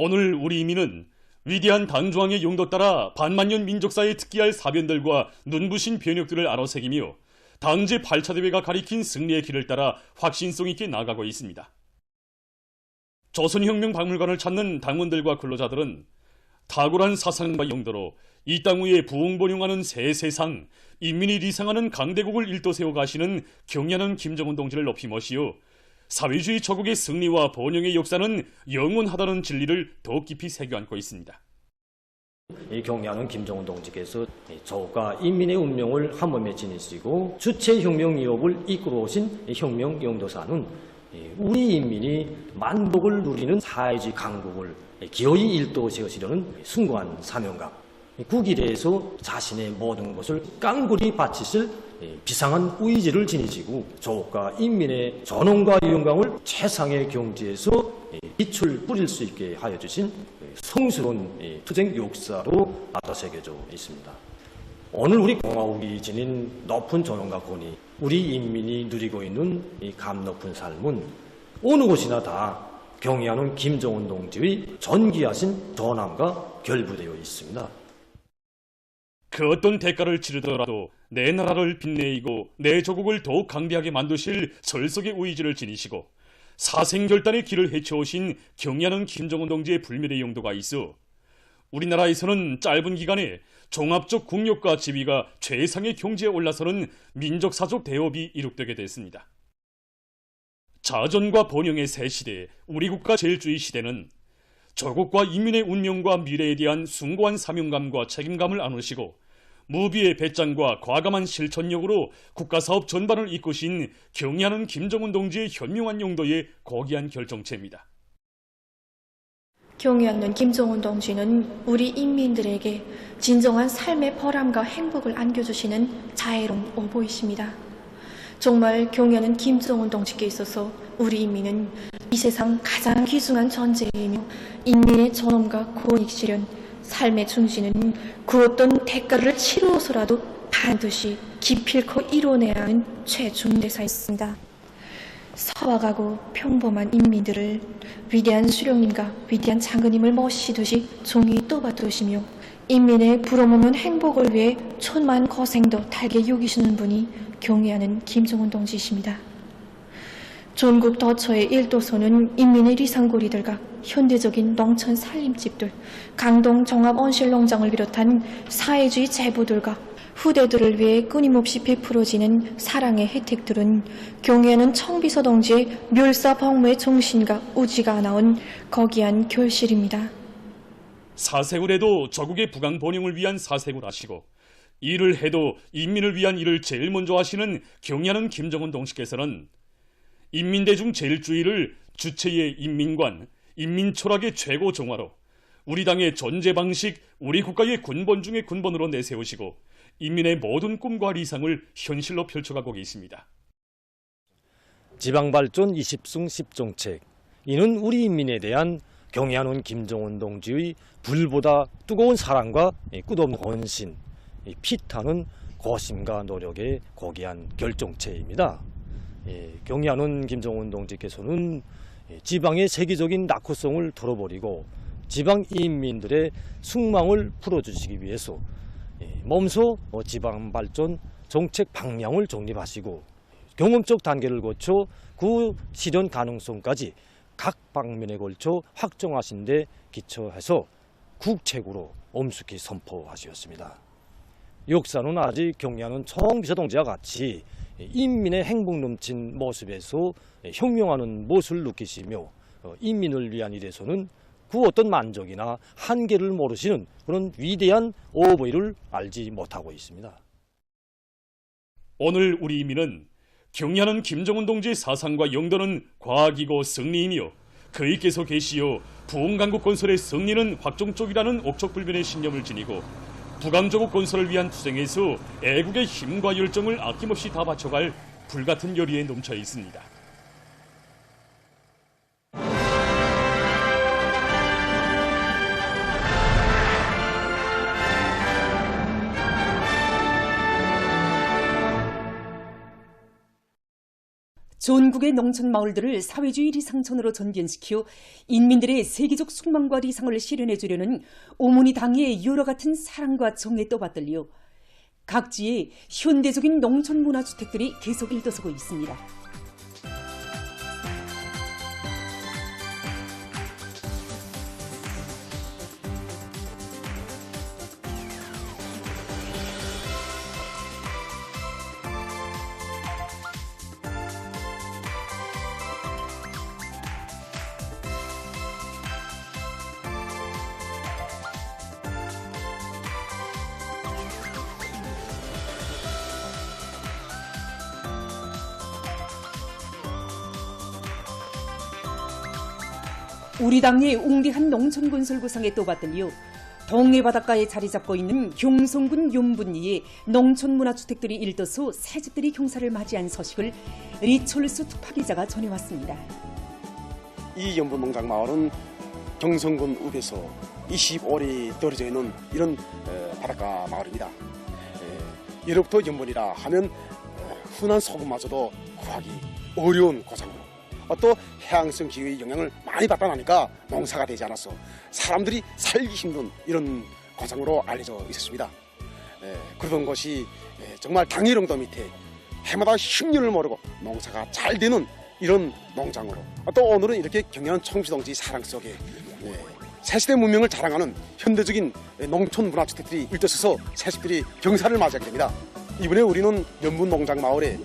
오늘 우리 이민은 위대한 당조항의 용도 따라 반만년 민족사에 특기할 사변들과 눈부신 변혁들을 아로새기며 당제 8차 대회가 가리킨 승리의 길을 따라 확신성 있게 나아가고 있습니다. 조선혁명박물관을 찾는 당원들과 근로자들은 탁월한 사상과 용도로 이 땅 위에 부흥번영하는 새 세상, 인민이 리상하는 강대국을 일도 세워가시는 경애하는 김정은 동지를 높이 모시어 사회주의 조국의 승리와 번영의 역사는 영원하다는 진리를 더 깊이 새겨안고 있습니다. 이 경애하는 김정은 동지께서 조국과 인민의 운명을 한 몸에 지니시고 주체혁명 이업을 이끌어오신 혁명 영도사는 우리 인민이 만복을 누리는 사회주의 강국을 기어이 일도 세우시려는 숭고한 사명감, 국일에서 자신의 모든 것을 깡그리 바치실 비상한 의지를 지니시고 조국과 인민의 존엄과 영광을 최상의 경지에서 빛을 뿌릴 수 있게 하여 주신 성스러운 투쟁 역사로 나타새겨져 있습니다. 오늘 우리 공화국이 지닌 높은 존엄과 권위, 우리 인민이 누리고 있는 이 감 높은 삶은 어느 곳이나 다 경애하는 김정은 동지의 존귀하신 존함과 결부되어 있습니다. 그 어떤 대가를 치르더라도 내 나라를 빛내이고 내 조국을 더욱 강대하게 만드실 설석의 의지를 지니시고 사생결단의 길을 헤쳐오신 경애하는 김정은 동지의 불멸의 용도가 있어 우리나라에서는 짧은 기간에 종합적 국력과 지위가 최상의 경지에 올라서는 민족사적 대업이 이룩되게 됐습니다. 자전과 번영의 새 시대, 우리 국가 제일주의 시대는 조국과 인민의 운명과 미래에 대한 숭고한 사명감과 책임감을 안으시고 무비의 배짱과 과감한 실천력으로 국가사업 전반을 이끄신 경애하는 김정은 동지의 현명한 용도의 고귀한 결정체입니다. 경애하는 김정은 동지는 우리 인민들에게 진정한 삶의 보람과 행복을 안겨주시는 자애로운 오보이십니다. 정말 경애하는 김정은 동지께 있어서 우리 인민은 이 세상 가장 귀중한 존재이며 인민의 존엄과 권익 실현, 삶의 충신은 그 어떤 대가를 치르어서라도 반드시 기필코 이뤄내야 하는 최중대사였습니다. 서와가고 평범한 인민들을 위대한 수령님과 위대한 장군님을 모시듯이 종이 떠받드시며 인민의 부러먹는 행복을 위해 천만 고생도 달게 여기시는 분이 경애하는 김정은 동지이십니다. 전국 도처의 일도소는 인민의 리상고리들과 현대적인 농촌 살림집들, 강동 종합온실농장을 비롯한 사회주의 제보들과 후대들을 위해 끊임없이 베풀어지는 사랑의 혜택들은 경애하는 청비서 동지의 멸사범무의 정신과 우지가 나온 거기한 결실입니다. 사세굴에도 조국의 부강 번영을 위한 사세굴 하시고 일을 해도 인민을 위한 일을 제일 먼저 하시는 경애하는 김정은 동지께서는 인민대중 제일주의를 주체의 인민관, 인민철학의 최고 정화로 우리 당의 존재 방식, 우리 국가의 근본 중의 근본으로 내세우시고 인민의 모든 꿈과理想을 현실로 펼쳐가고 계십니다. 지방발전 20승 10정책, 이는 우리 인민에 대한 경애하는 김정은 동지의 불보다 뜨거운 사랑과 끝없는 헌신, 피타는 고심과 노력의 고귀한 결정체입니다. 경애하는 김정은 동지께서는 지방의 세계적인 낙후성을 털어버리고 지방 인민들의 숙망을 풀어주시기 위해서 몸소 지방발전 정책 방향을 정립하시고 경험적 단계를 거쳐 그 실현 가능성까지 각 방면에 걸쳐 확정하신 데 기초해서 국책으로 엄숙히 선포하셨습니다. 역사는 아직 경애하는 청비서 동지와 같이 인민의 행복 넘친 모습에서 혁명하는 모습을 느끼시며 인민을 위한 일에서는 그 어떤 만족이나 한계를 모르시는 그런 위대한 오보이를 알지 못하고 있습니다. 오늘 우리 인민은 경애하는 김정은 동지의 사상과 영도는 과학이고 승리이며 그이께서 계시어 부흥강국 건설의 승리는 확정적이라는 옥적불변의 신념을 지니고 부강조국 건설을 위한 투쟁에서 애국의 힘과 열정을 아낌없이 다 바쳐갈 불같은 열의에 넘쳐 있습니다. 전국의 농촌 마을들을 사회주의 리상천으로 전변시켜 인민들의 세계적 숙망과 리상을 실현해 주려는 오모니 당의 여러 같은 사랑과 정에 떠받들려 각지에 현대적인 농촌 문화주택들이 계속 일떠서고 있습니다. 우리 당의 웅대한 농촌 건설 구상에 떠받들려 동해 바닷가에 자리 잡고 있는 경성군 용분리에 농촌 문화주택들이 일떠서 새집들이 경사를 맞이한 소식을 리철수 특파기자가 전해왔습니다. 이 연분농장마을은 경성군 읍에서 25리 떨어져 있는 이런 바닷가 마을입니다. 이로부터 연분이라 하면 흔한 소금마저도 구하기 어려운 고장으로 또 해양성 기후의 영향을 많이 받다 나니까 농사가 되지 않아서 사람들이 살기 힘든 이런 고장으로 알려져 있었습니다. 그러던 것이 정말 당일릉도 밑에 해마다 흉년을 모르고 농사가 잘 되는 이런 농장으로 또 오늘은 이렇게 경연한 청주동지 사랑 속에 새시대 문명을 자랑하는 현대적인 농촌 문화주택들이 일떠서서 새집들이 경사를 맞이하게 됩니다. 이번에 우리는 연분농장마을에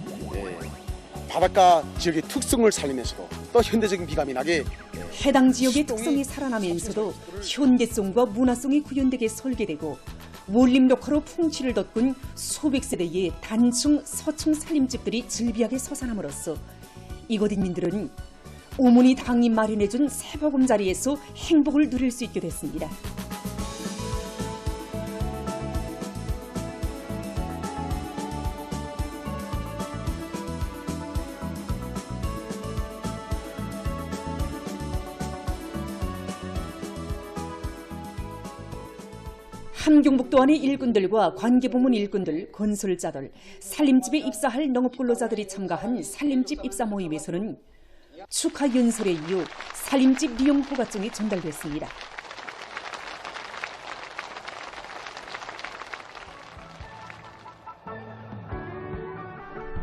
바닷가 지역의 특성을 살리면서도 또 현대적인 미감이 나게 해당 지역의 특성이 살아나면서도 현대성과 문화성이 구현되게 설계되고 원림 녹화로 풍치를 돋군 수백 세대의 단층, 서층 살림집들이 즐비하게 솟아남으로써 이곳 인민들은 오모니 당이 마련해준 새보금자리에서 행복을 누릴 수 있게 됐습니다. 함경북도 안의 일꾼들과 관계부문 일꾼들, 건설자들, 살림집에 입사할 농업근로자들이 참가한 살림집 입사 모임에서는 축하 연설에 이어 살림집 리용 허가증이 전달됐습니다.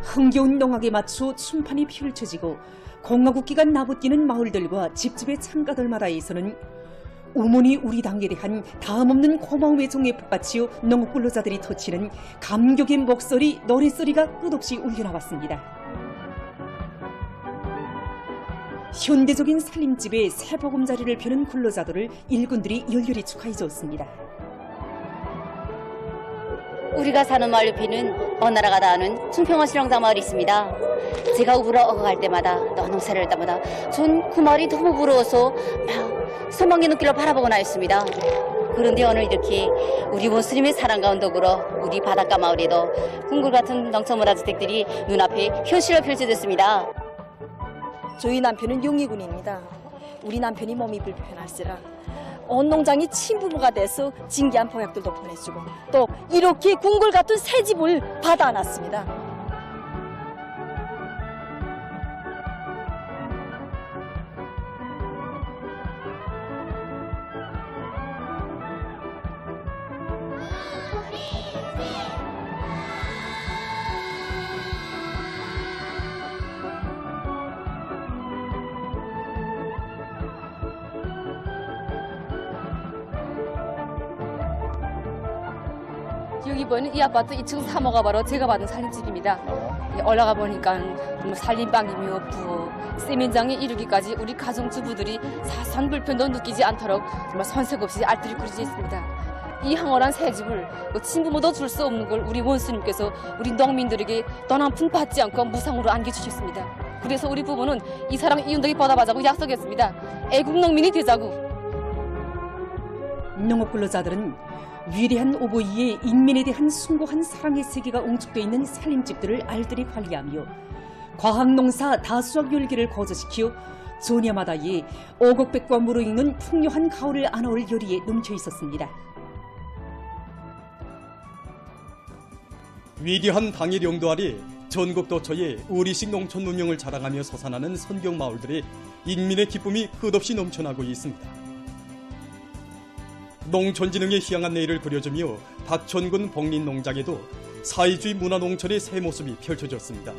흥겨운 농악에 맞춰 춤판이 펼쳐지고 공화국기가 나부뛰는 마을들과 집집의 창가들마다에서는 오모니 우리 당에 대한 다음없는 고마움의 정에 북받치어 농업근로자들이 터치는 감격의 목소리, 노랫소리가 끝없이 울려나왔습니다. 현대적인 살림집에 새보금자리를 펴는 근로자들을 일꾼들이 열렬히 축하해줬습니다. 우리가 사는 마을 옆에는 어느 나라가 닿는 충평원 실용장 마을이 있습니다. 제가 우부러 어가갈 때마다 또 농사를 할 때마다 전 그 마을이 너무 부러워서 막 소망의 눈길로 바라보곤 하였습니다. 그런데 오늘 이렇게 우리 원수님의 사랑과 언덕으로 우리 바닷가 마을에도 궁굴 같은 농촌 문화주택들이 눈앞에 현실로 펼쳐졌습니다. 저희 남편은 용의군입니다. 우리 남편이 몸이 불편할세라 온 농장이 친부모가 돼서 진기한 보약들도 보내주고 또 이렇게 궁궐 같은 새 집을 받아놨습니다. 여기 보이는 이 아파트 2층 3호가 바로 제가 받은 살림집입니다. 올라가 보니까 살림방임이 없고 세면장에 이르기까지 우리 가정주부들이 사소한 불편도 느끼지 않도록 정말 손색 없이 알뜰히 꾸려져 있습니다. 이 황홀한 새 집을 친부모도 줄 수 없는 걸 우리 원수님께서 우리 농민들에게 돈 한 푼 받지 않고 무상으로 안겨주셨습니다. 그래서 우리 부부는 이 사랑 이 운동이 보답하자고 약속했습니다. 애국 농민이 되자고. 농업근로자들은 위대한 오보이에 인민에 대한 숭고한 사랑의 세계가 웅축되어 있는 살림집들을 알뜰히 관리하며 과학농사 다수학 열기를 거저시켜 전야마다에 오곡백과 무르익는 풍요한 가을을 안아올 열의에 넘쳐 있었습니다. 위대한 당일 영도 아래 전국 도처에 우리식 농촌 문명을 자랑하며 솟아나는 선경 마을들의 인민의 기쁨이 끝없이 넘쳐나고 있습니다. 농촌진흥의 희망한 내일을 그려주며 박천군 복린농장에도 사회주의 문화농촌의 새 모습이 펼쳐졌습니다.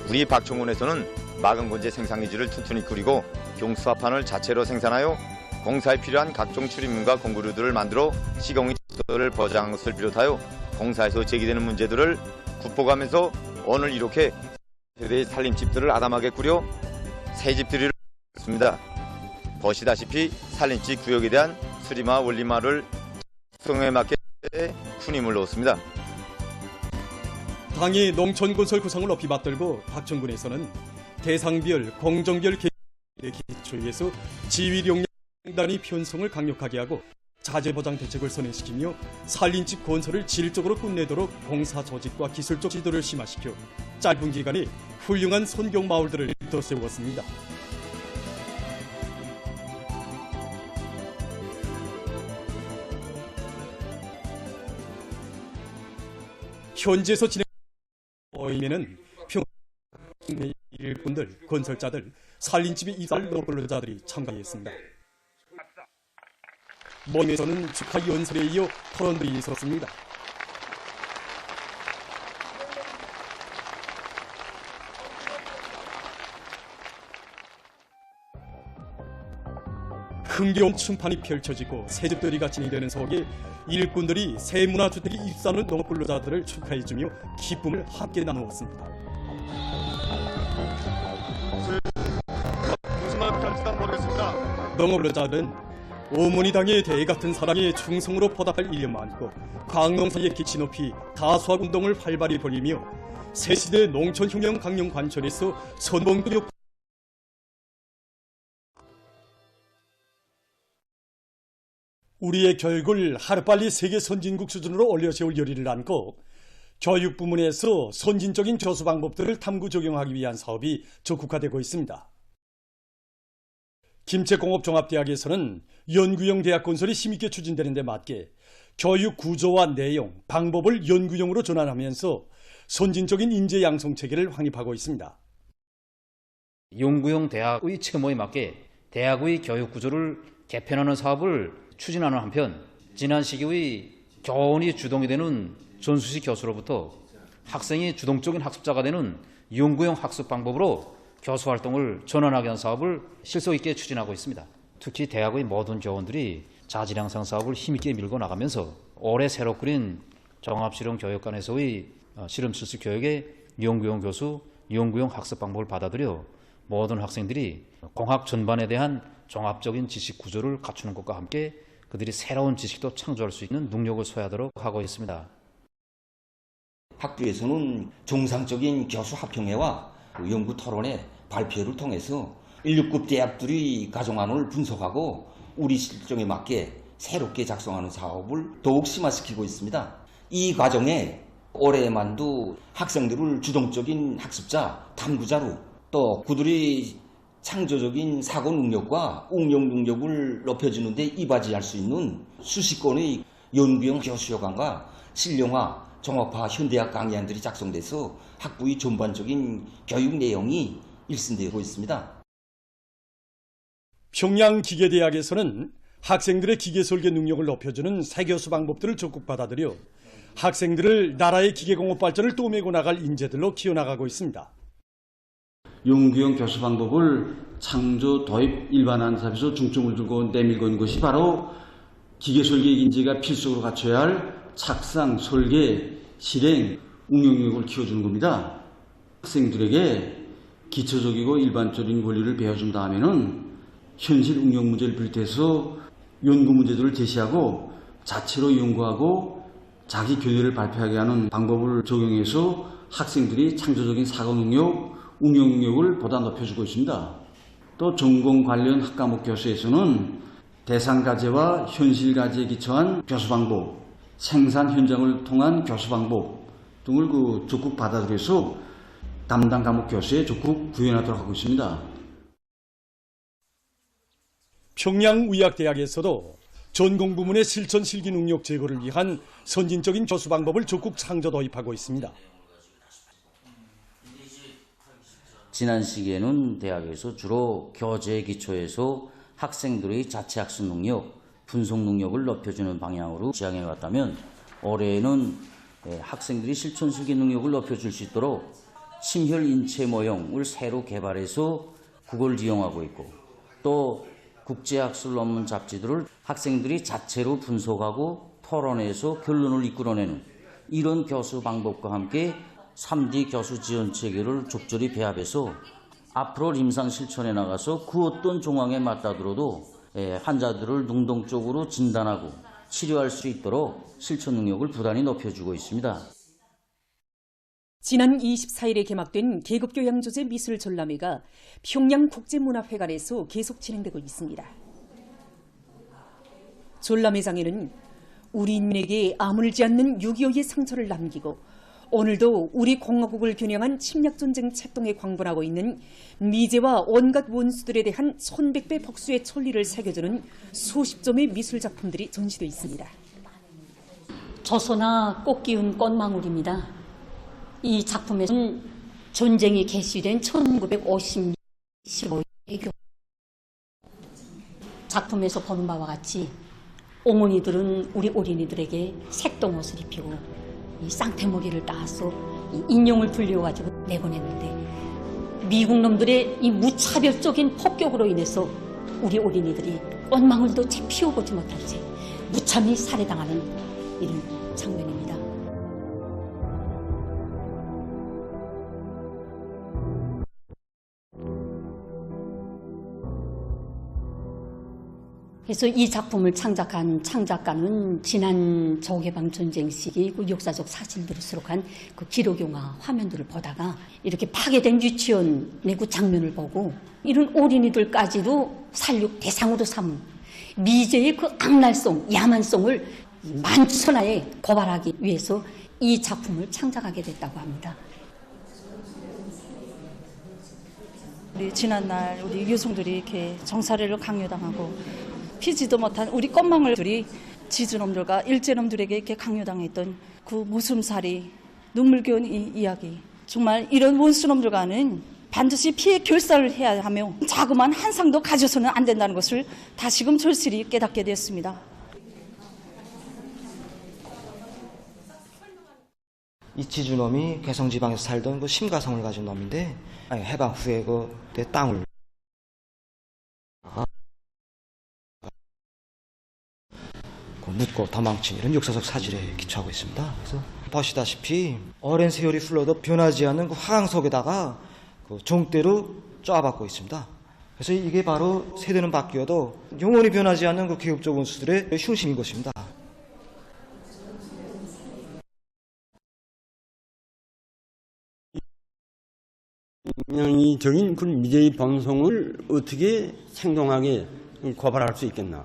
우리 박천군에서는 막은곤제 생산기지를 튼튼히 꾸리고 경수화판을 자체로 생산하여 공사에 필요한 각종 출입문과 공구류들을 만들어 시공인들을 보장한 것을 비롯하여 공사에서 제기되는 문제들을 극복하면서 오늘 이렇게 세대의 살림집들을 아담하게 꾸려 새 집들이를 했습니다. 보시다시피 살림집 구역에 대한 수리마 원리마를 특성에 맞게 큰 힘을 넣었습니다. 당의 농촌 건설 구상을 높이 받들고 박천군에서는 대상별, 공정별 계획의 기초에서 지휘력량단위 편성을 강력하게 하고 자재보장 대책을 선행시키며 살림집 건설을 질적으로 끝내도록 공사 조직과 기술적 지도를 심화시켜 짧은 기간에 훌륭한 선경 마을들을 덧세웠습니다. 현지에서 진행 모임에는 평내 일꾼들, 건설자들, 살림집의 이사를 노블러자들이 참가했습니다. 모임에서는 축하 연설에 이어 토론들이 있었습니다. 흥겨운 춤판이 펼쳐지고 새집들이가 진행되는 속에 일꾼들이 새 문화주택에 입사하는 노블러자들을 축하해주며 기쁨을 함께 나누었습니다. 무슨 말 할지 모르겠습니다. 노블러자들은 어머니 당의 대같은 사랑에 충성으로 보답할 일념만 안고 광농사의 기치 높이 다수학 운동을 활발히 벌이며 새시대 농촌혁명 강령 관철에서 선봉도역 우리의 교육을 하루빨리 세계 선진국 수준으로 올려세울 열의를 안고 교육 부문에서 선진적인 교수 방법들을 탐구 적용하기 위한 사업이 적극화되고 있습니다. 김책공업종합대학에서는 연구용 대학 건설이 힘있게 추진되는 데 맞게 교육 구조와 내용, 방법을 연구용으로 전환하면서 선진적인 인재 양성 체계를 확립하고 있습니다. 연구용 대학의 채무에 맞게 대학의 교육 구조를 개편하는 사업을 추진하는 한편 지난 시기의 교원이 주동이 되는 전수식 교수로부터 학생이 주동적인 학습자가 되는 연구용 학습 방법으로 교수 활동을 전환하게 한 사업을 실속 있게 추진하고 있습니다. 특히 대학의 모든 교원들이 자질 향상 사업을 힘있게 밀고 나가면서 올해 새로 꾸린 종합실용교육관에서의 실험실습 교육에 연구용 교수, 연구용 학습 방법을 받아들여 모든 학생들이 공학 전반에 대한 종합적인 지식 구조를 갖추는 것과 함께 그들이 새로운 지식도 창조할 수 있는 능력을 소유하도록 하고 있습니다. 학부에서는 정상적인 교수 합평회와 연구 토론회, 발표를 통해서 1급 대학들이 가정안을 분석하고 우리 실정에 맞게 새롭게 작성하는 사업을 더욱 심화시키고 있습니다. 이 과정에 올해만도 학생들을 주동적인 학습자, 탐구자로 또 그들이 창조적인 사고 능력과 응용 능력을 높여주는 데 이바지할 수 있는 수십 건의 연구용 교수요강과 실용화, 종합화 현대학 강의안들이 작성돼서 학부의 전반적인 교육 내용이 일순되고 있습니다. 평양기계대학에서는 학생들의 기계설계 능력을 높여주는 새 교수 방법들을 적극 받아들여 학생들을 나라의 기계공업 발전을 도매고 나갈 인재들로 키워나가고 있습니다. 연구용 교수 방법을 창조, 도입, 일반화하는 사업에서 중점을 두고 내밀고 있는 것이 바로 기계설계 인재가 필수적으로 갖춰야 할 착상, 설계, 실행, 응용 능력을 키워주는 겁니다. 학생들에게 기초적이고 일반적인 원리를 배워준 다음에는 현실 응용 문제를 비롯해서 연구 문제들을 제시하고 자체로 연구하고 자기 교재를 발표하게 하는 방법을 적용해서 학생들이 창조적인 사고 능력, 응용 능력을 보다 높여주고 있습니다. 또 전공 관련 학과목 교수에서는 대상 과제와 현실 과제에 기초한 교수 방법, 생산 현장을 통한 교수 방법 등을 적극 받아들여서 담당 과목 교수에 적극 구현하도록 하고 있습니다. 평양의학대학에서도 전공 부문의 실천 실기 능력 제고를 위한 선진적인 교수 방법을 적극 창조 도입하고 있습니다. 지난 시기에는 대학에서 주로 교재 기초에서 학생들의 자체 학습 능력, 분석 능력을 높여주는 방향으로 지향해 왔다면 올해에는 학생들이 실천 실기 능력을 높여줄 수 있도록 심혈 인체 모형을 새로 개발해서 그걸 이용하고 있고 또 국제학술 논문 잡지들을 학생들이 자체로 분석하고 토론해서 결론을 이끌어내는 이런 교수 방법과 함께 3D 교수 지원 체계를 적절히 배합해서 앞으로 임상 실천에 나가서 그 어떤状況에 맞다더라도 환자들을 능동적으로 진단하고 치료할 수 있도록 실천 능력을 부단히 높여주고 있습니다. 지난 24일에 개막된 계급교양 조제 미술 전람회가 평양국제문화회관에서 계속 진행되고 있습니다. 전람회장에는 우리 인민에게 아물지 않는 6.25의 상처를 남기고 오늘도 우리 공화국을 겨냥한 침략전쟁 책동에 광분하고 있는 미제와 온갖 원수들에 대한 1100배 복수의 천리를 새겨주는 수십 점의 미술작품들이 전시되어 있습니다. 조소나 꽃기운 꽃망울입니다. 이 작품에서는 전쟁이 개시된 1950년 15일 작품에서 보는 바와 같이 어머니들은 우리 어린이들에게 색동옷을 입히고 이 쌍태머리를 따서 이 인형을 불려가지고 내보냈는데 미국 놈들의 이 무차별적인 폭격으로 인해서 우리 어린이들이 꽃망울도 채 피워보지 못한 채 무참히 살해당하는 이런 장면입니다. 그래서 이 작품을 창작한 창작가는 지난 조개방 전쟁 시기 그 역사적 사실들을 수록한 그 기록영화 화면들을 보다가 이렇게 파괴된 유치원 내구 장면을 보고 이런 어린이들까지도 살육 대상으로 삼은 미제의 그 악랄성, 야만성을 만천하에 고발하기 위해서 이 작품을 창작하게 됐다고 합니다. 우리 지난날 우리 여성들이 이렇게 정사례를 강요당하고 피지도 못한 우리 꽃망울들이 지주놈들과 일제놈들에게 이렇게 강요당했던 그 무슴살이 눈물겨운 이 이야기. 정말 이런 원수놈들과는 반드시 피해 결사를 해야 하며 자그마한 한 상도 가져서는 안 된다는 것을 다시금 절실히 깨닫게 되었습니다. 이 지주놈이 개성지방에서 살던 그 심가성을 가진 놈인데 해방 후에 그 땅을 묻고 도망친 이런 역사적 사실에 기초하고 있습니다. 그래서 보시다시피 오랜 세월이 흘러도 변하지 않는 그 화강 속에다가 그 종대로 쪼아받고 있습니다. 그래서 이게 바로 세대는 바뀌어도 영원히 변하지 않는 그 계급적 원수들의 흉심인 것입니다. 인명적인 그 미제의 본성을 어떻게 생동하게 고발할 수 있겠나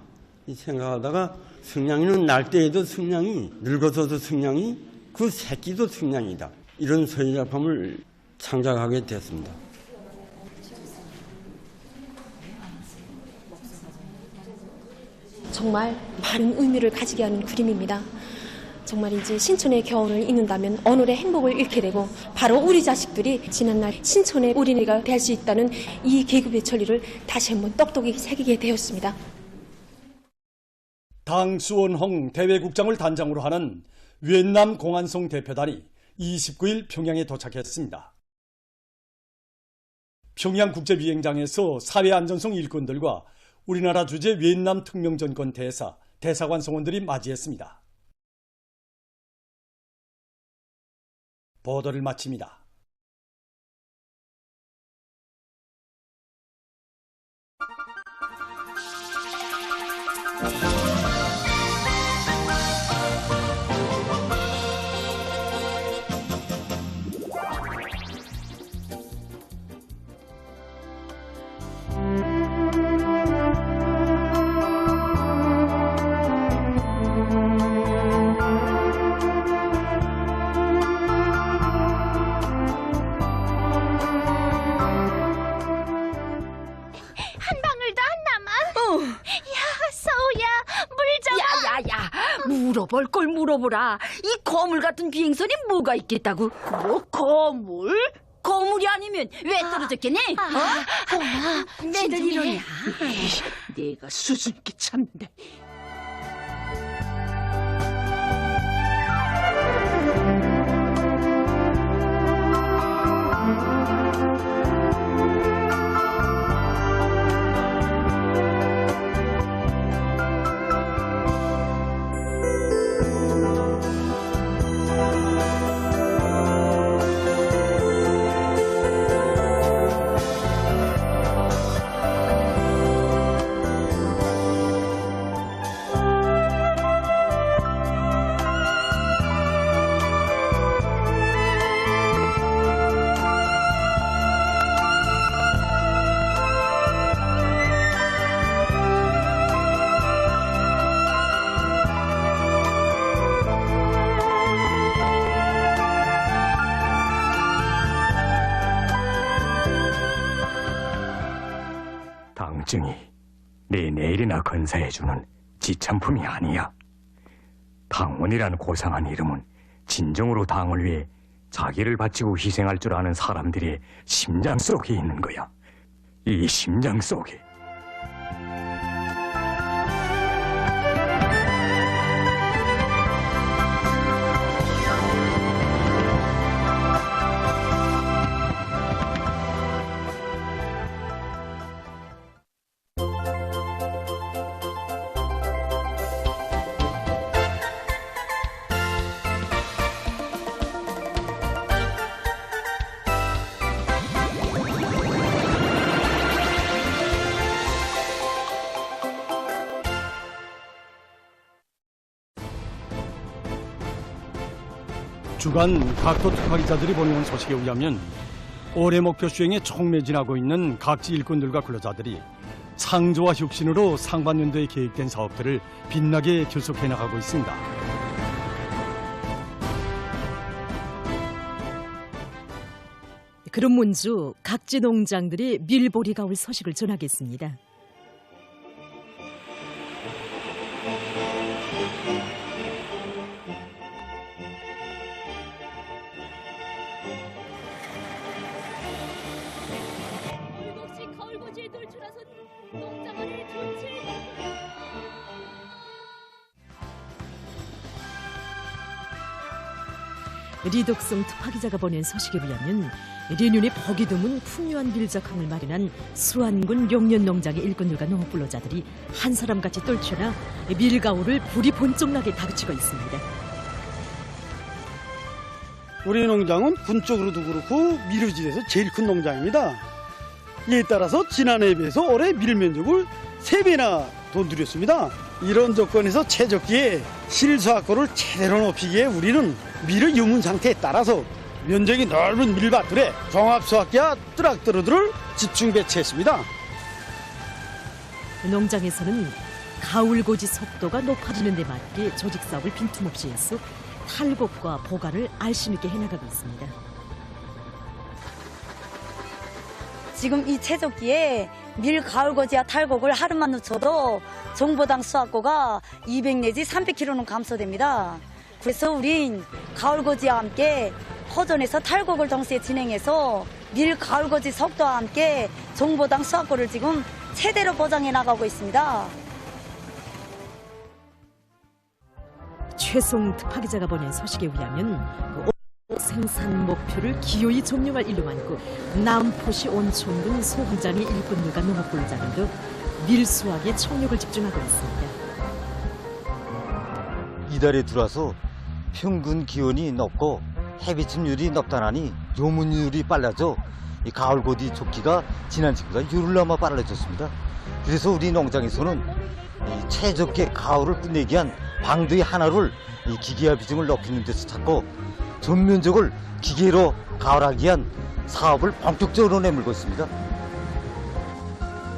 생각하다가 승냥이는 날 때에도 승냥이, 늙어서도 승냥이, 그 새끼도 승냥이다. 이런 서예 작품을 창작하게 됐습니다. 정말 많은 의미를 가지게 하는 그림입니다. 정말인지 신촌의 겨울을 잊는다면 오늘의 행복을 잃게 되고 바로 우리 자식들이 지난날 신촌의 어린이가 될 수 있다는 이 계급의 천리를 다시 한번 똑똑히 새기게 되었습니다. 당 수원홍 대외국장을 단장으로 하는 위엔남 공안송 대표단이 29일 평양에 도착했습니다. 평양국제비행장에서 사회안전성 일꾼들과 우리나라 주재 위엔남 특명전권 대사, 대사관 성원들이 맞이했습니다. 보도를 마칩니다. 한 방울도 안 남아. 야, 서우야, 물어볼 걸 물어보라. 이 거물 같은 비행선이 뭐가 있겠다고? 뭐 거물? 거물이 아니면 왜 떨어졌겠니? 내들 이러냐? 내가 수줍게 참네. 당증이 내 내일이나 건사해주는 지참품이 아니야. 당원이라는 고상한 이름은 진정으로 당을 위해 자기를 바치고 희생할 줄 아는 사람들의 심장 속에 있는 거야. 이 심장 속에. 주간 각도 특파기자들이 보내온 소식에 의하면 올해 목표 수행에 총매진하고 있는 각지 일꾼들과 근로자들이 창조와 혁신으로 상반년도에 계획된 사업들을 빛나게 결속해 나가고 있습니다. 그럼 먼저 각지 농장들이 밀보리가 올 소식을 전하겠습니다. 리덕성 특파기자가 보낸 소식에 의하면 내년에 보기 드문 풍요한 밀작항을 마련한 수안군 용년농장의 일꾼들과 농업근로자들이 한 사람같이 떨쳐나 밀가오를 불이 번쩍 나게 다그치고 있습니다. 우리 농장은 군 쪽으로도 그렇고 밀우지대에서 제일 큰 농장입니다. 이에 따라서 지난해에 비해서 올해 밀 면적을 3배나 더 늘렸습니다. 이런 조건에서 최적기에 실수확고를 제대로 높이기 위해 우리는 밀의 유문 상태에 따라서 면적이 넓은 밀밭들에 종합수확기와 트랙터들을 집중 배치했습니다. 농장에서는 가을고지 속도가 높아지는 데 맞게 조직사업을 빈틈없이 해서 탈곡과 보관을 알심 있게 해나가고 있습니다. 지금 이 채석기에 밀 가을고지와 탈곡을 하루만 늦춰도 정보당 수확고가 200 내지 300kg는 감소됩니다. 그래서 우린 가을고지와 함께 허전에서 탈곡을 동시에 진행해서 밀 가을고지 속도와 함께 정보당 수확고를 지금 최대로 보장해 나가고 있습니다. 최송 특파기자가 보낸 소식에 의하면 생산 목표를 기어이 점령할 일로 많고 남포시 온천군 소훈장의 일꾼들과 농업근로자들도 밀수확에 총력을 집중하고 있습니다. 이달에 들어와서 평균 기온이 높고 해비침률이 높다나니 요문율이 빨라져 이 가을고지 족기가 지난주보다 열흘나마 빨라졌습니다. 그래서 우리 농장에서는 이 최적의 가을을 끝내기 위한 방도의 하나를 이 기계화 비중을 높이는 데서 찾고 전면적을 기계로 가을하기 위한 사업을 본격적으로 내밀고 있습니다.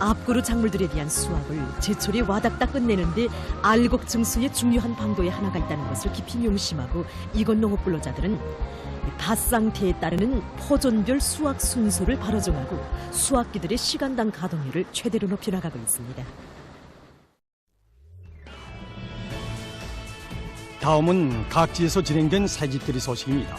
앞그루 작물들에 대한 수확을 제철에 와닥닥 끝내는데 알곡증수의 중요한 방도에 하나가 있다는 것을 깊이 명심하고 이건 농업근로자들은 밭 상태에 따르는 포존별 수확 순서를 바로 정하고 수확기들의 시간당 가동률을 최대로 높여나가고 있습니다. 다음은 각지에서 진행된 새집들이 소식입니다.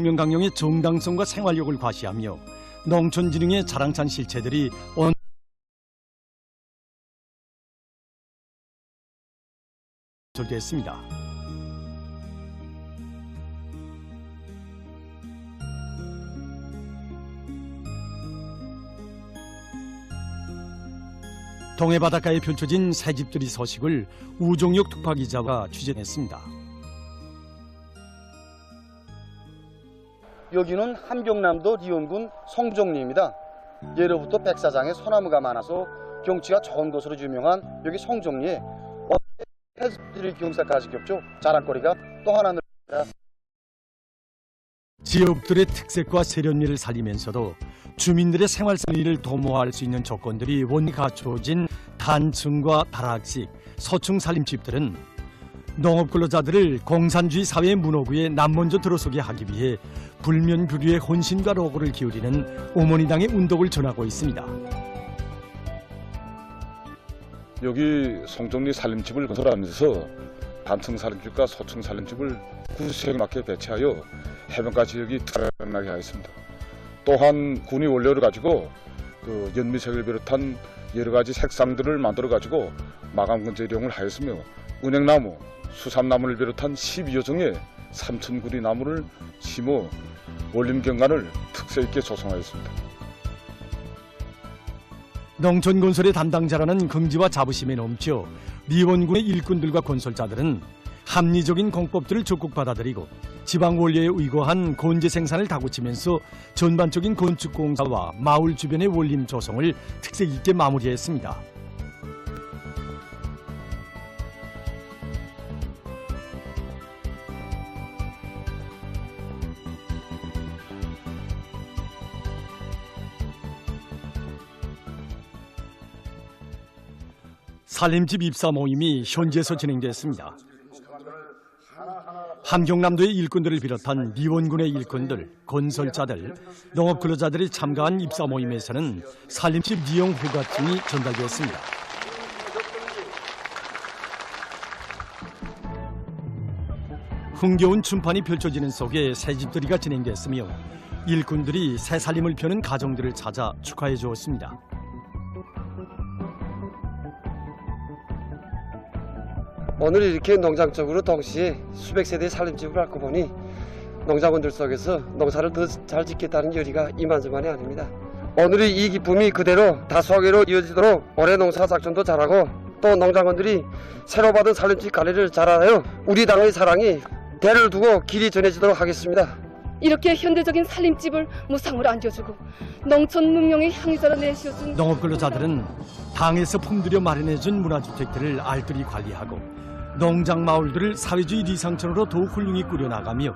혁명강령의 정당성과 생활력을 과시하며 농촌진흥의 자랑찬 실체들이 전개했습니다. 동해 바닷가에 펼쳐진 새집들이 소식을 우종혁 특파기자가 취재했습니다. 여기는 함경남도 리원군 성종리입니다. 예로부터 백사장에 소나무가 많아서 경치가 좋은 곳으로 유명한 여기 성종리에 해수들이 경사까지 겹쳐 자랑거리가 또 하나 늘었습니다. 지역들의 특색과 세련미를 살리면서도 주민들의 생활상의를 도모할 수 있는 조건들이 원리 갖춰진 단층과 다락식, 소층 살림집들은 농업근로자들을 공산주의 사회의 문호구에 남먼저 들어서게 하기 위해 불면불류의 혼신과 노고를 기울이는 어머니당의 운동을 전하고 있습니다. 여기 성종리 살림집을 건설하면서 단층 살림집과 소층 살림집을 구색에 맞게 배치하여 해변가 지역이 특별하게 하였습니다. 또한 군이 원료를 가지고 연미색을 비롯한 여러 가지 색상들을 만들어 가지고 마감 재활용을 하였으며 은행나무, 수삼나무를 비롯한 12여 종의 삼천구리 나무를 심어 원림경관을 특색 있게 조성하였습니다. 농촌 건설의 담당자라는 긍지와 자부심에 넘쳐 리원군의 일꾼들과 건설자들은 합리적인 공법들을 적극 받아들이고 지방 원료에 의거한 건재 생산을 다구치면서 전반적인 건축 공사와 마을 주변의 원림 조성을 특색 있게 마무리했습니다. 살림집 입사 모임이 현지에서 진행됐습니다. 함경남도의 일꾼들을 비롯한 리원군의 일꾼들, 건설자들, 농업근로자들이 참가한 입사 모임에서는 살림집 이용 허가증이 전달됐습니다. 흥겨운 춤판이 펼쳐지는 속에 새집들이가 진행됐으며 일꾼들이 새 살림을 펴는 가정들을 찾아 축하해 주었습니다. 오늘 이렇게 농장 쪽으로 동시에 수백 세대의 살림집을 갖고 보니 농장원들 속에서 농사를 더 잘 짓겠다는 열의가 이만저만이 아닙니다. 오늘의 이 기쁨이 그대로 다수하게로 이어지도록 올해 농사 작전도 잘하고 또 농장원들이 새로 받은 살림집 관리를 잘하여 우리 당의 사랑이 대를 두고 길이 전해지도록 하겠습니다. 이렇게 현대적인 살림집을 무상으로 안겨주고 농촌 문명의 향유자로 내세워준 농업근로자들은 당에서 품들여 마련해준 문화주택들을 알뜰히 관리하고 농장 마을들을 사회주의 리상천으로 더욱 훌륭히 꾸려나가며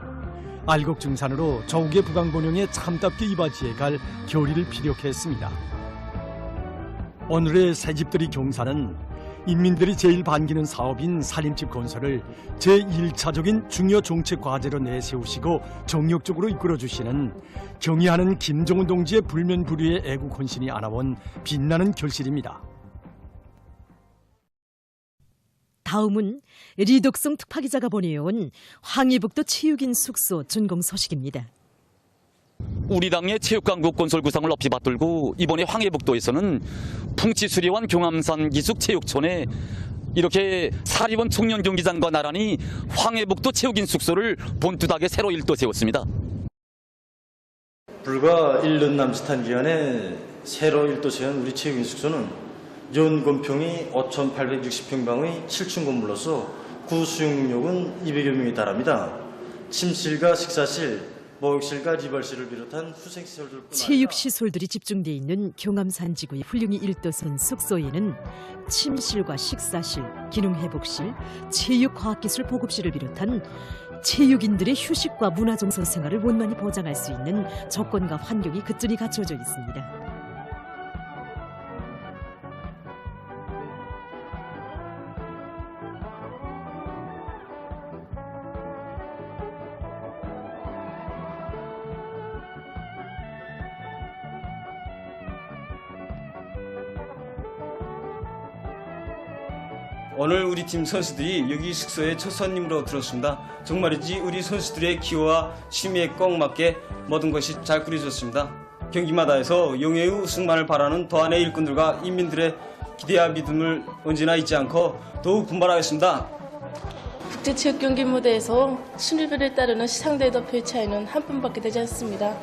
알곡증산으로 조국의 부강번영에 참답게 이바지해 갈 결의를 피력했습니다. 오늘의 새집들이 경사는 인민들이 제일 반기는 사업인 살림집 건설을 제1차적인 중요 정책 과제로 내세우시고 정력적으로 이끌어주시는 경의하는 김정은 동지의 불면불류의 애국 헌신이 안아온 빛나는 결실입니다. 다음은 리덕성 특파기자가 보내온 황해북도 체육인 숙소 준공 소식입니다. 우리 당의 체육강국 건설 구상을 높이 받들고 이번에 황해북도에서는 풍치수리원 경암산 기숙체육촌에 이렇게 사립원 청년 경기장과 나란히 황해북도 체육인 숙소를 본투닥에 새로 일도 세웠습니다. 불과 1년 남짓한 기간에 새로 일도 세운 우리 체육인 숙소는 연건평이 5,860평방의 7층 건물로서 구 수용 능력은 200여 명에 달합니다. 침실과 식사실, 목욕실과 리벌실을 비롯한 후생시설들뿐 아니라 체육시설들이 집중돼 있는 경암산 지구의 훌륭히 1도선 숙소에는 침실과 식사실, 기능회복실, 체육과학기술 보급실을 비롯한 체육인들의 휴식과 문화정서 생활을 원만히 보장할 수 있는 조건과 환경이 그전히 갖춰져 있습니다. 오늘 우리 팀 선수들이 여기 숙소에 첫 손님으로 들었습니다. 정말이지 우리 선수들의 기호와 취미에 꼭 맞게 모든 것이 잘 꾸려졌습니다. 경기마다 해서 용해의 우승만을 바라는 도안의 일꾼들과 인민들의 기대와 믿음을 언제나 잊지 않고 더욱 분발하겠습니다. 국제체육경기 무대에서 순위별에 따르는 시상대 높이의 차이는 한 분밖에 되지 않습니다.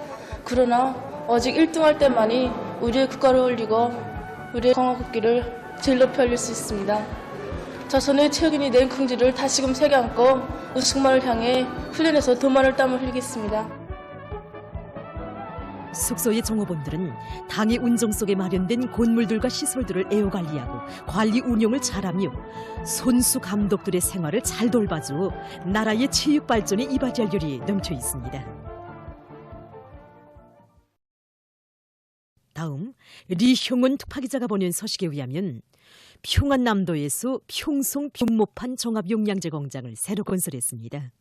그러나 오직 1등할 때만이 우리의 국가를 올리고 우리의 공화국기를 제일 높이 올릴 수 있습니다. 조선의 체육인이 낸 긍지를 다시금 새겨 안고 우승만을 향해 훈련에서 더 많은 땀을 흘리겠습니다. 숙소의 종업원들은 당의 운정 속에 마련된 건물들과 시설들을 애호관리하고 관리 운영을 잘하며 선수 감독들의 생활을 잘 돌봐주어 나라의 체육 발전에 이바지할 열이 넘쳐 있습니다. 다음 리형원 특파기자가 보낸 소식에 의하면 평안남도에서 평송 변모판 종합용량제 공장을 새로 건설했습니다.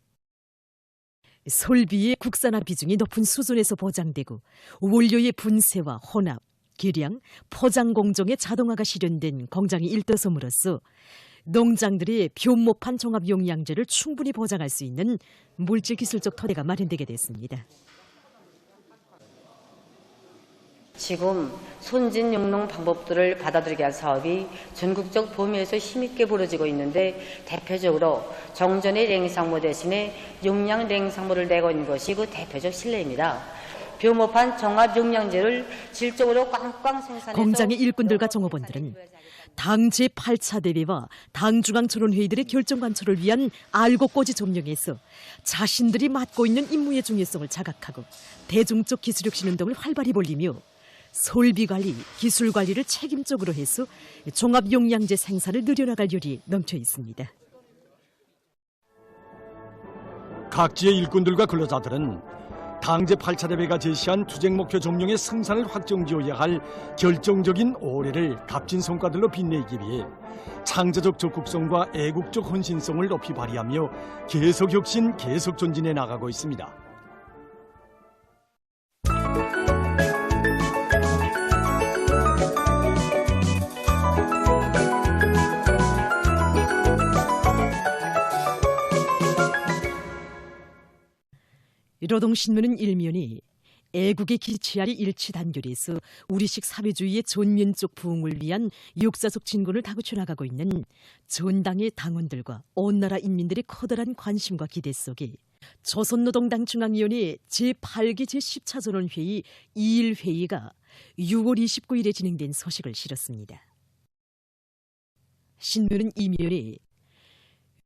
설비의 국산화 비중이 높은 수준에서 보장되고 원료의 분쇄와 혼합, 계량, 포장 공정의 자동화가 실현된 공장이 1도섬으로써 농장들의 변모판 종합용량제를 충분히 보장할 수 있는 물질기술적 토대가 마련되게 됐습니다. 지금 손진용농 방법들을 받아들이게 한 사업이 전국적 범위에서 힘있게 벌어지고 있는데 대표적으로 정전의 냉상모 대신에 용량 냉상모를 내고 있는 것이 그 대표적 실례입니다. 변모판 종합용량제를 질적으로 꽝꽝 생산해서 공장의 일꾼들과 종업원들은 당 제8차 대회와 당 중앙토론회의들의 결정 관철을 위한 알곡꼬지 점령에서 자신들이 맡고 있는 임무의 중요성을 자각하고 대중적 기술력 신운동을 활발히 벌리며 설비관리, 기술관리를 책임적으로 해서 종합용량제 생산을 늘려나갈 열이 넘쳐 있습니다. 각지의 일꾼들과 근로자들은 당 제8차 대회가 제시한 투쟁 목표 점령의 생산을 확정지어야 할 결정적인 올해를 값진 성과들로 빛내기 위해 창조적 적극성과 애국적 헌신성을 높이 발휘하며 계속 혁신, 계속 전진해 나가고 있습니다. 노동신문은 일면이 애국의 기치아리 일치 단결해서 우리식 사회주의의 전면적 부흥을 위한 역사적 진군을 다그쳐 나가고 있는 전당의 당원들과 온 나라 인민들의 커다란 관심과 기대 속에 조선노동당 중앙위원회 제8기 제10차 전원회의 2일 회의가 6월 29일에 진행된 소식을 실었습니다. 신문은 이면에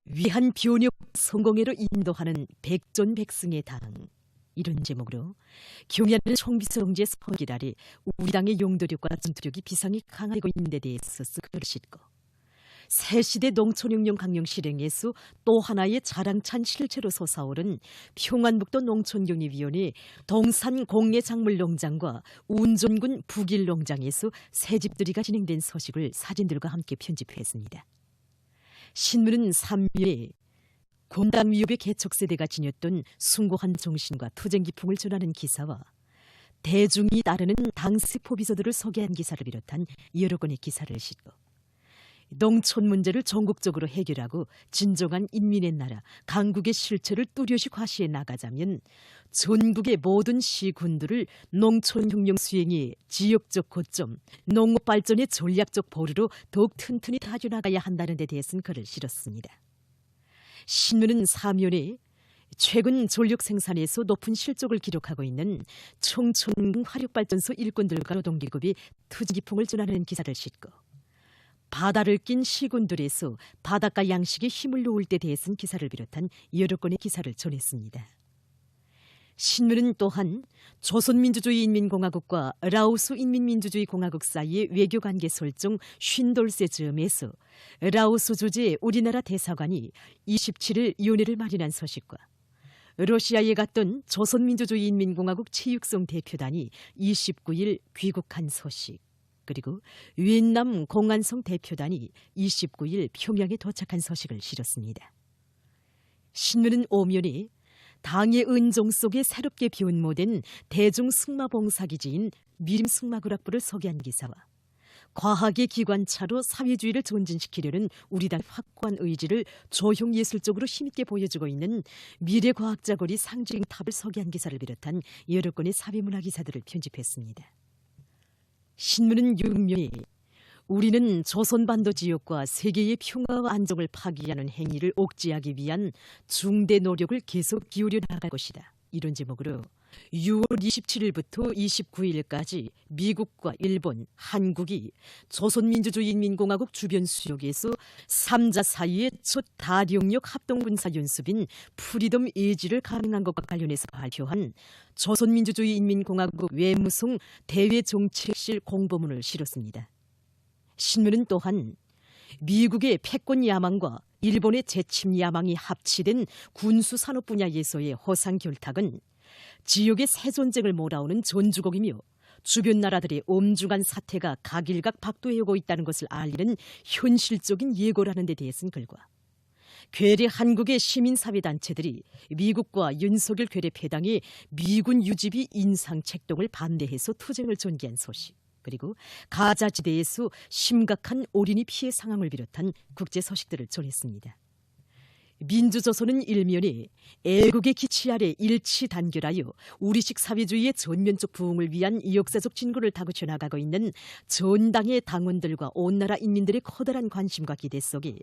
위한 변혁 성공회로 인도하는 백전백승의 당 이런 제목으로 경야는 총비서동지의 서길 아래 우리 당의 용도력과 전투력이 비상이 강하고 있는 데 대해서 글을 싣고 새시대 농촌혁명 강령 실행에서 또 하나의 자랑찬 실체로 솟아오른 평안북도 농촌경리위원회 동산 공예작물농장과 운전군 북일농장에서 새집들이가 진행된 소식을 사진들과 함께 편집했습니다. 신문은 3위에 공당 위협의 개척세대가 지녔던 숭고한 정신과 투쟁 기풍을 전하는 기사와 대중이 따르는 당시 포비서들을 소개한 기사를 비롯한 여러 건의 기사를 싣고 농촌 문제를 전국적으로 해결하고 진정한 인민의 나라, 강국의 실체를 뚜렷이 과시해 나가자면 전국의 모든 시군들을 농촌혁명 수행의 지역적 고점, 농업 발전의 전략적 보루로 더욱 튼튼히 다져나가야 한다는 데 대해서는 글을 실었습니다. 신문은 사면에 최근 전력 생산에서 높은 실적을 기록하고 있는 청촌 화력발전소 일꾼들과 노동기업이 투쟁기풍을 전하는 기사를 싣고 바다를 낀 시군들에서 바닷가 양식에 힘을 놓을 때 대해서는 기사를 비롯한 여러 건의 기사를 전했습니다. 신문은 또한 조선민주주의인민공화국과 라오스 인민민주주의공화국 사이의 외교관계 설정 50돌째 즈음에서 라오스 주재 우리나라 대사관이 27일 위원회를 마련한 소식과 러시아에 갔던 조선민주주의인민공화국 최육성 대표단이 29일 귀국한 소식, 그리고 위엔남 공안성 대표단이 29일 평양에 도착한 소식을 실었습니다. 신문은 오면에 당의 은종 속에 새롭게 변모된 대중 승마봉사기지인 미림 승마구락부를 소개한 기사와 과학의 기관차로 사회주의를 전진시키려는 우리 당 확고한 의지를 조형예술적으로 힘있게 보여주고 있는 미래과학자거리 상징탑을 소개한 기사를 비롯한 여러 건의 사회문화 기사들을 편집했습니다. 신문은 육면에 우리는 조선반도 지역과 세계의 평화와 안정을 파기하는 행위를 억제하기 위한 중대 노력을 계속 기울여 나갈 것이다. 이런 제목으로 6월 27일부터 29일까지 미국과 일본, 한국이 조선민주주의인민공화국 주변 수역에서 3자 사이의 첫 다령력 합동군사연습인 프리덤 에이지를 감행한 것과 관련해서 발표한 조선민주주의인민공화국 외무성 대외정책실 공보문을 실었습니다. 신문은 또한 미국의 패권 야망과 일본의 재침 야망이 합치된 군수산업 분야에서의 허상 결탁은 지역의 새전쟁을 몰아오는 전주곡이며 주변 나라들의 엄중한 사태가 각일각 박도해오고 있다는 것을 알리는 현실적인 예고라는 데 대해서는 글과 괴뢰 한국의 시민사회단체들이 미국과 윤석열 괴뢰 패당의 미군 유지비 인상 책동을 반대해서 투쟁을 전개한 소식, 그리고 가자지대에서 심각한 어린이 피해 상황을 비롯한 국제 소식들을 전했습니다. 민주조선은 일면에 애국의 기치 아래 일치 단결하여 우리식 사회주의의 전면적 부흥을 위한 역사적 진구를 다그쳐 나가고 있는 전당의 당원들과 온 나라 인민들의 커다란 관심과 기대 속에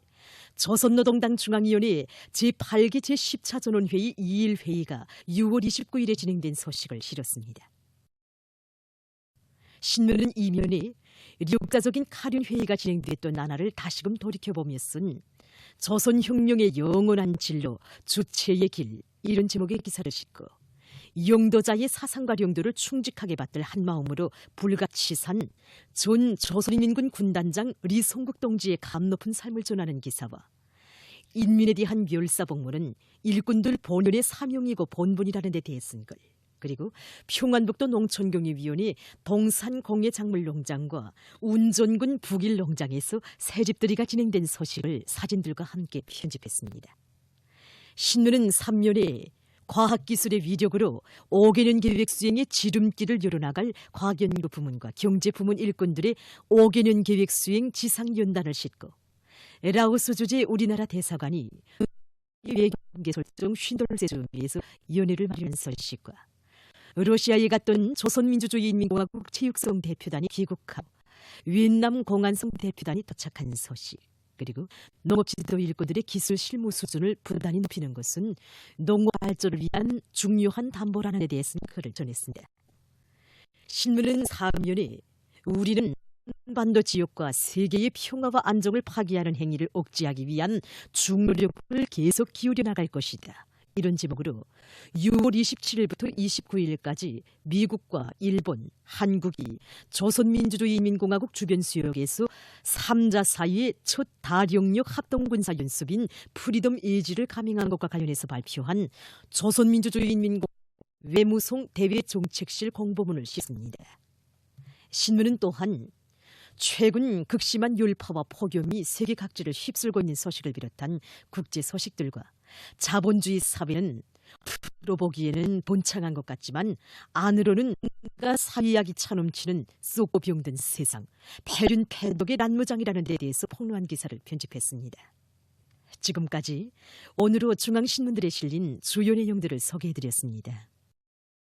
조선노동당 중앙위원회 제8기 제10차 전원회의 2일 회의가 6월 29일에 진행된 소식을 실었습니다. 신문은 이면에 역사적인 카륜회의가 진행됐던 나날을 다시금 돌이켜보면서는 조선혁명의 영원한 진로, 주체의 길, 이런 제목의 기사를 싣고 영도자의 사상과 용도를 충직하게 받들 한마음으로 불같이 산 전 조선인민군 군단장 리성국 동지의 감높은 삶을 전하는 기사와 인민에 대한 멸사복무는 일꾼들 본연의 사명이고 본분이라는 데 대해서는 글, 그리고 평안북도 농촌경유위원회 동산공예작물농장과 운전군 북일농장에서 새집들이가 진행된 소식을 사진들과 함께 편집했습니다. 신문은 3면에 과학기술의 위력으로 5개년 계획 수행의 지름길을 열어나갈 과학연구 부문과 경제부문 일꾼들의 5개년 계획 수행 지상연단을 싣고 라오스 주재 우리나라 대사관이 외교관계 설정 50돌째 즈음에서 연회를 마련한 소식과 러시아에 갔던 조선민주주의인민공화국 최육성 대표단이 귀국하고 위엔남 공안성 대표단이 도착한 소식, 그리고 농업지도 일꾼들의 기술 실무 수준을 부단히 높이는 것은 농업 발전을 위한 중요한 담보라는 데 대해서는 글을 전했습니다. 신문은 3면에 우리는 반도 지역과 세계의 평화와 안정을 파기하는 행위를 억제하기 위한 중노력을 계속 기울여 나갈 것이다. 이런 제목으로 6월 27일부터 29일까지 미국과 일본, 한국이 조선민주주의인민공화국 주변 수역에서 3자 사이의 첫 다령력 합동군사연습인 프리덤 에이지를 감행한 것과 관련해서 발표한 조선민주주의인민공화국 외무성 대외정책실 공보문을 싣습니다. 신문은 또한 최근 극심한 열파와 폭염이 세계 각지를 휩쓸고 있는 소식을 비롯한 국제 소식들과 자본주의 사회는 겉으로 보기에는 번창한 것 같지만 안으로는 사회악이 차넘치는 쏟고 병든 세상, 패륜 패독의 난무장이라는 데 대해서 폭로한 기사를 편집했습니다. 지금까지 오늘로 중앙신문들에 실린 주요 내용들을 소개해드렸습니다.